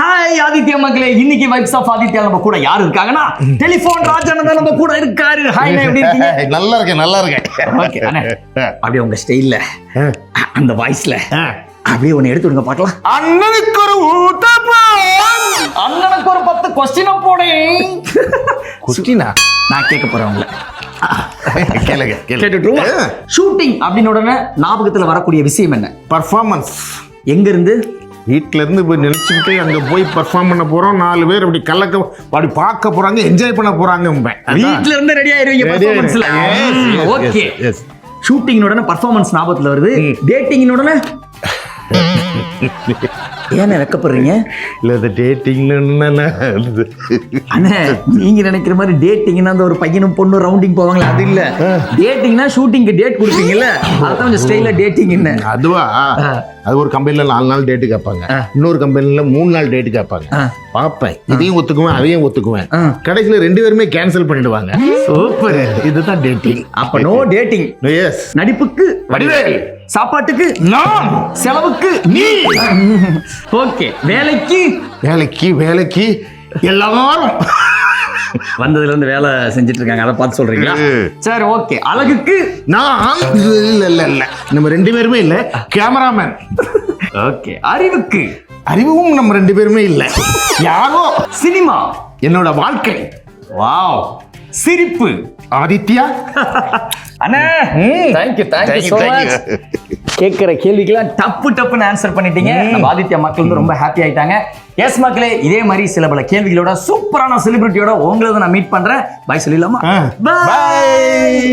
Hi Aditya மக்களே, இன்னைக்கு vibes of Aditya நம்ம கூட யாரு இருக்காங்கன்னா டெலிபோன் ராஜன் தான் நம்ம கூட இருக்காரு. ஹாய், எப்படி இருக்கீங்க? நல்லா இருக்கேன், நல்லா இருக்கேன். ஓகே அண்ணே, அப்படியே உங்க ஸ்டைல்ல அந்த வாய்ஸ்ல அப்படியே ஒன்னு எடுத்து விடுங்க பார்க்கலாம். அண்ணனுக்கு ஒரு அண்ணனுக்கு ஒரு 10 கொஸ்டின் போடேன். கொஸ்டினா நான் கேட்க போறேன் உங்களை. கேளுங்க, கேட்டுட்டுருமா? ஷூட்டிங் அப்படின்னு உடனே ஞாபகத்துல வரக்கூடிய விஷயம் என்ன? பர்ஃபார்மன்ஸ். எங்க இருந்து? வீட்ல இருந்து போய் நினைச்சுக்கிட்டு அங்க போய் பர்ஃபார்ம் பண்ண போறோம். 4 பேர் அப்படி கலக்க அப்படி பார்க்க போறாங்க, என்ஜாய் பண்ண போறாங்க. வீட்ல இருந்து ரெடி ஆயிருவீங்க பர்ஃபார்மன்ஸ்ல. ஓகே, ஷூட்டிங் உடனே பர்ஃபார்மன்ஸ் ஞாபகத்துல வருது. டேட்டிங் உடனே ஏன் வெக்கப்படுறீங்க? இல்ல இது டேட்டிங்ல அண்ணே, நீங்க நினைக்கிற மாதிரி டேட்டிங்னா அந்த ஒரு பையனும் பொண்ணு ரவுண்டிங் போவாங்களே, அது இல்ல. டேட்டிங்னா ஷூட்டிங்க்கு டேட் கொடுப்பீங்கல்ல, அதான் கொஞ்சம் ஸ்டைலா டேட்டிங்னு. அதுவா? அது ஒரு கம்பெனில 4 நாள் டேட்டு கேட்பாங்க, இன்னொரு கம்பெனில 3 நாள் டேட்டு கேட்பாங்க. பாப்பேன், இதையும் ஒத்துக்குவேன் அதையும் ஒத்துக்குவேன். கடைசியில 2 பேருமே கேன்சல் பண்ணிடுவாங்க. சூப்பர், இதுதான் டேட்டிங். அப்ப நோ டேட்டிங். எஸ். நடிப்புக்கு வடிவேல், சாப்பாட்டுக்கு நான், செலவுக்கு நீ. ஓகே, வேலைக்கு வேலைக்கு எல்லாரும் வந்ததுல இருந்து வேலை செஞ்சுட்டு இருக்காங்க, அதை பார்த்து சொல்றீங்களா? சரி, ஓகே. அழகுக்கு நான் இல்ல நம்ம 2 பேருமே இல்ல, கேமராமேன். ஓகே. அறிவுக்கு நம்ம 2 பேருமே இல்ல, யாரோ. சினிமா என்னோட வாழ்க்கை. வாவ். சிரிப்பு ஆதித்யா. அண்ணா, தேங்க்யூ so much. கேட்கிற கேள்விக்கெல்லாம் டப்புன்னு ஆன்சர் பண்ணிட்டீங்க. நம்ம ஆதித்யா மக்கள் வந்து ரொம்ப ஹாப்பி ஆயிட்டாங்க. எஸ் மக்களே, இதே மாதிரி சில பல கேள்விகளோட சூப்பரான செலிபிரிட்டியோட உங்களை நான் மீட் பண்றேன். பாய் சொல்லிடலாமா? பாய்.